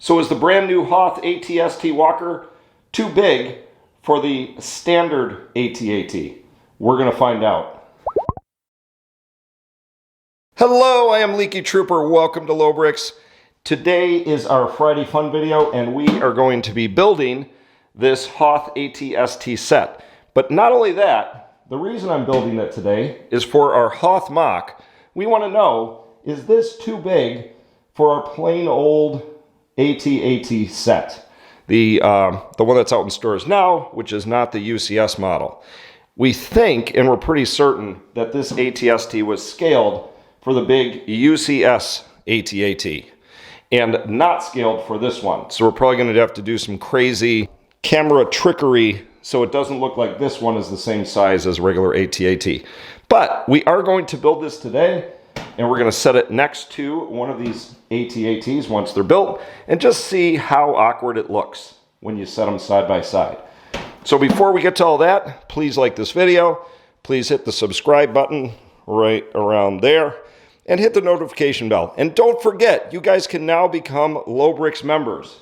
So is the brand new Hoth AT-ST walker too big for the standard AT-AT? We're going to find out. Hello, I am Leaky Trooper. Welcome to Lobricks. Today is our Friday fun video, and we are going to be building this Hoth AT-ST set. But not only that, the reason I'm building it today is for our Hoth mock. We want to know, is this too big for our plain old AT-AT set? The one that's out in stores now, which is not the UCS model. We think, and we're pretty certain, that this AT-ST was scaled for the big UCS AT-AT and not scaled for this one. So we're probably going to have to do some crazy camera trickery so it doesn't look like this one is the same size as regular AT-AT. But we are going to build this today, and we're going to set it next to one of these AT-ATs once they're built and just see how awkward it looks when you set them side by side. So before we get to all that, please like this video. Please hit the subscribe button right around there and hit the notification bell. And don't forget, you guys can now become Lobricks members.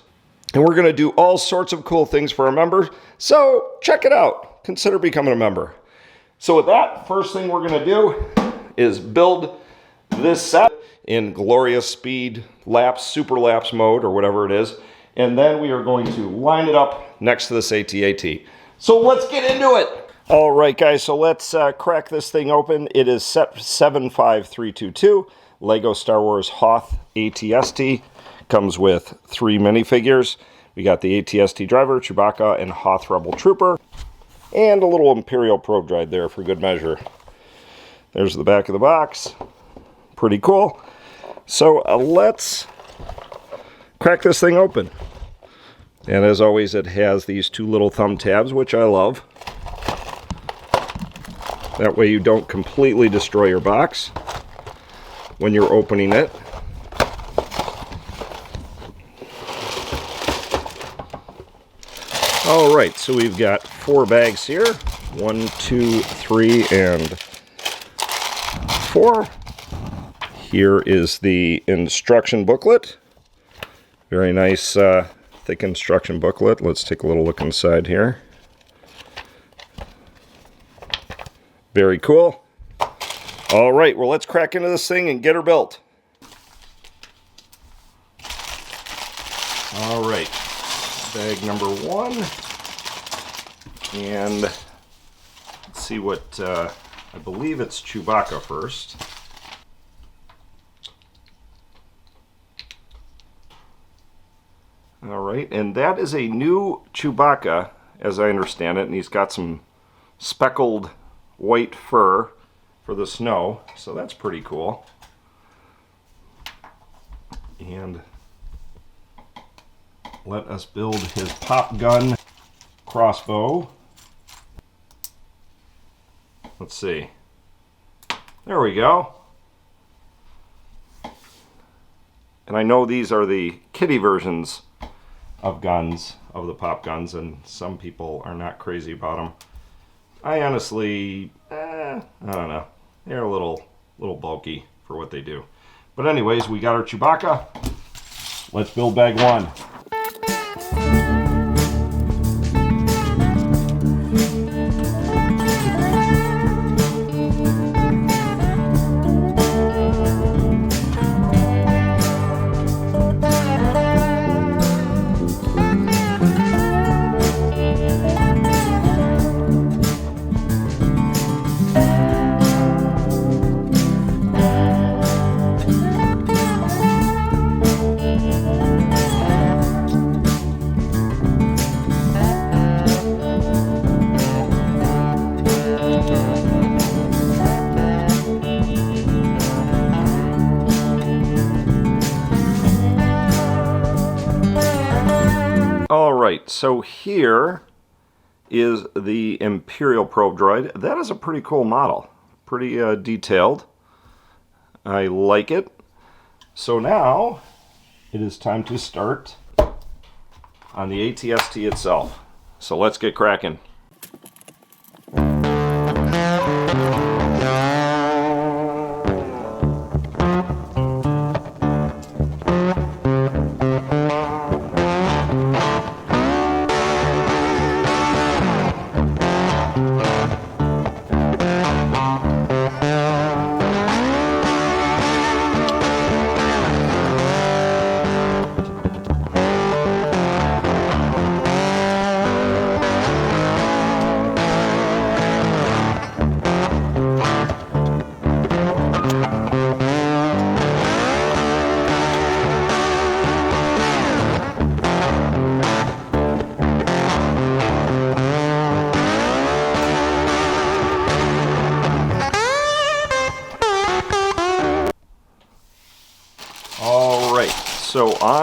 And we're going to do all sorts of cool things for our members. So check it out. Consider becoming a member. So with that, first thing we're going to do is build this set in glorious speed lapse, super lapse mode, or whatever it is. And then we are going to line it up next to this AT-AT. So let's get into it. All right, guys, so let's crack this thing open. It is set 75322, LEGO Star Wars Hoth AT-ST. Comes with 3 minifigures. We got the AT-ST driver, Chewbacca, and Hoth Rebel Trooper. And a little Imperial probe droid there for good measure. There's the back of the box. Pretty cool. So let's crack this thing open. And as always, it has these 2 little thumb tabs, which I love. That way you don't completely destroy your box when you're opening it. All right, so we've got 4 bags here. 1, 2, 3, and 4. Here is the instruction booklet. Very nice, thick instruction booklet. Let's take a little look inside here. Very cool. All right, well, let's crack into this thing and get her built. All right. Bag number 1, and let's see what, I believe it's Chewbacca first. Alright, and that is a new Chewbacca, as I understand it, and he's got some speckled white fur for the snow, so that's pretty cool. And let us build his pop gun crossbow. Let's see. There we go. And I know these are the kiddie versions of guns, of the pop guns, and some people are not crazy about them. I honestly, I don't know. They're a little bulky for what they do. But anyways, we got our Chewbacca. Let's build bag 1. Alright, so here is the Imperial probe droid. That is a pretty cool model. Pretty detailed. I like it. So now it is time to start on the AT-ST itself. So let's get cracking.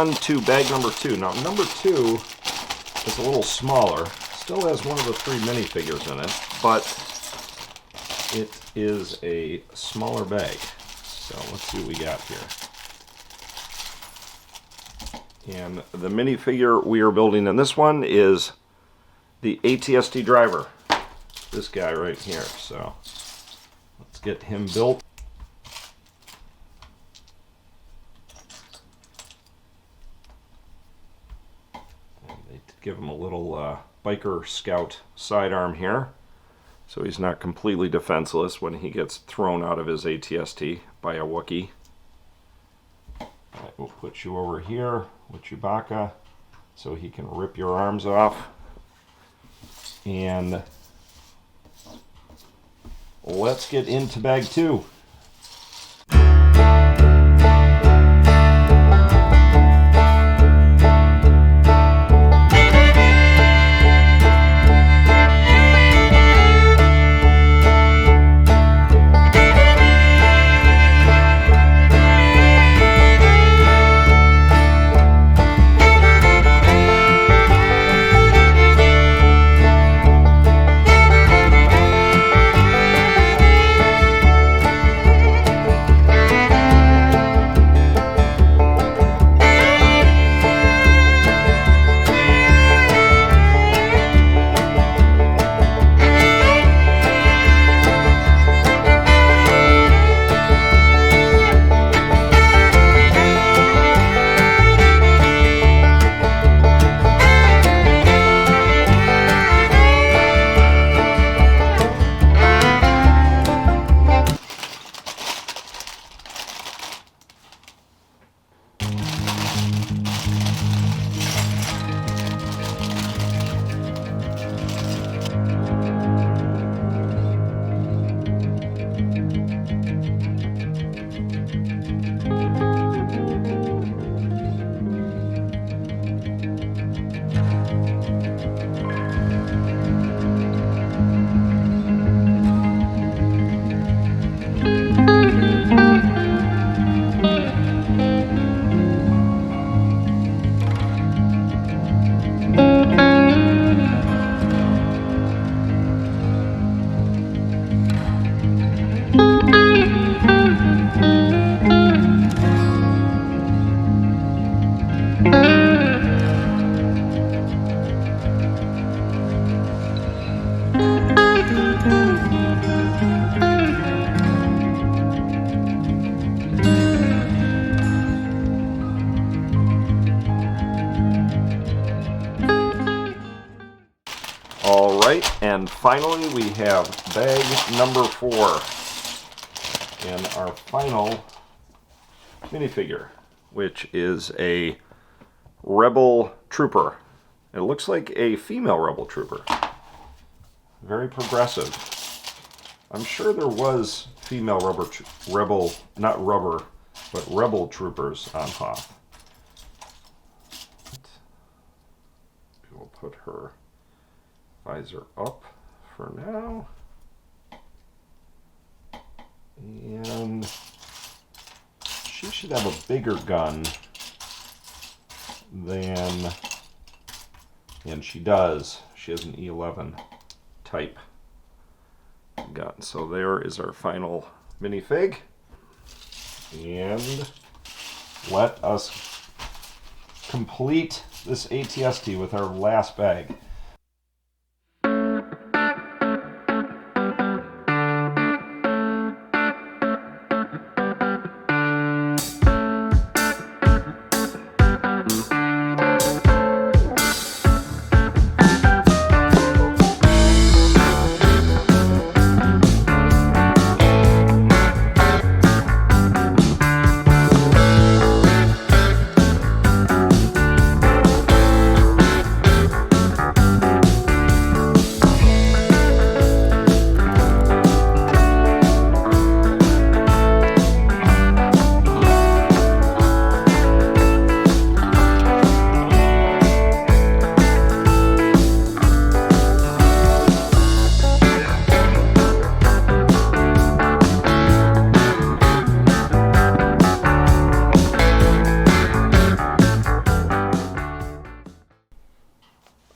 on to bag number 2. Now, number 2 is a little smaller. Still has one of the 3 minifigures in it, but it is a smaller bag. So let's see what we got here. And the minifigure we are building in this one is the ATST driver. This guy right here. So let's get him built. And they give him a little biker scout sidearm here, so he's not completely defenseless when he gets thrown out of his ATST by a Wookiee. Alright, we'll put you over here with Chewbacca so he can rip your arms off. And let's get into bag 2. And finally, we have bag number 4 and our final minifigure, which is a Rebel Trooper. It looks like a female Rebel Trooper. Very progressive. I'm sure there was female Rebel Troopers on Hoth. We'll put her visor up for now, and she should have a bigger gun than, and she does. She has an E11 type gun. So there is our final minifig, and let us complete this ATST with our last bag.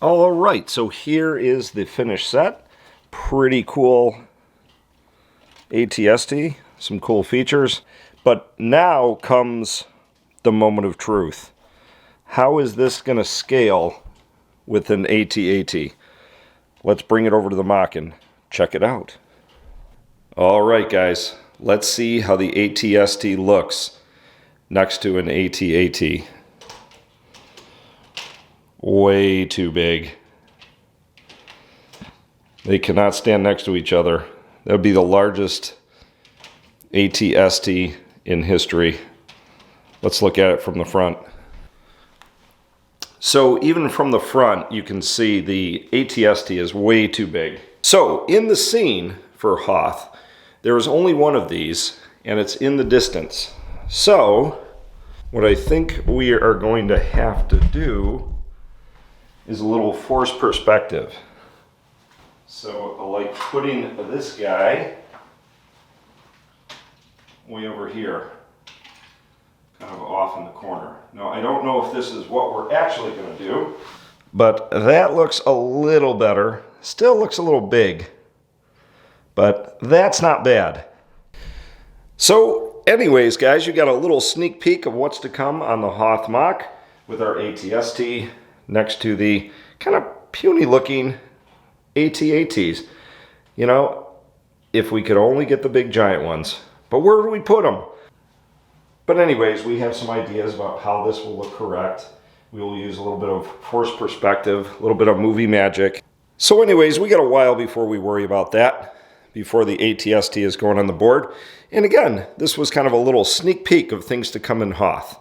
All right, so here is the finished set. Pretty cool ATST, some cool features. But now comes the moment of truth. How is this going to scale with an AT-AT? Let's bring it over to the MOC and check it out. All right, guys, let's see how the ATST looks next to an AT-AT. Way too big. They cannot stand next to each other. That would be the largest ATST in history. Let's look at it from the front. So even from the front, you can see the ATST is way too big. So in the scene for Hoth, there is only one of these, and it's in the distance. So what I think we are going to have to do is a little forced perspective. So I like putting this guy way over here, kind of off in the corner. Now I don't know if this is what we're actually going to do, but that looks a little better. Still looks a little big, but that's not bad. So anyways, guys, you got a little sneak peek of what's to come on the Hoth MOC with our ATST next to the kind of puny looking AT-ATs. You know, if we could only get the big giant ones. But where do we put them? But anyways, we have some ideas about how this will look correct. We will use a little bit of forced perspective, a little bit of movie magic. So anyways, we got a while before we worry about that, before the ATST is going on the board. And again, this was kind of a little sneak peek of things to come in Hoth.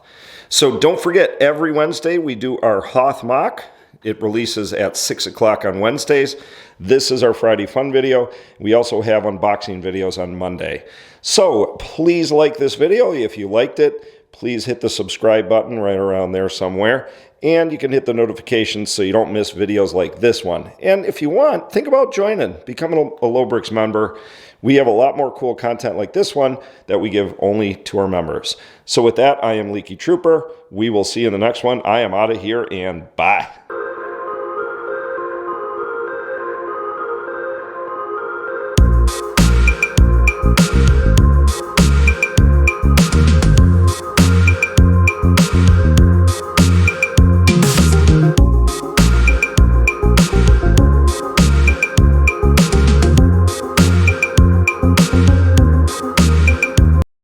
So don't forget, every Wednesday we do our Hoth MOC. It releases at 6 o'clock on Wednesdays. This is our Friday fun video. We also have unboxing videos on Monday. So please like this video. If you liked it, please hit the subscribe button right around there somewhere. And you can hit the notifications so you don't miss videos like this one. And if you want, think about joining, becoming a Lobricks member. We have a lot more cool content like this one that we give only to our members. So with that, I am Leaky Trooper. We will see you in the next one. I am out of here, and bye.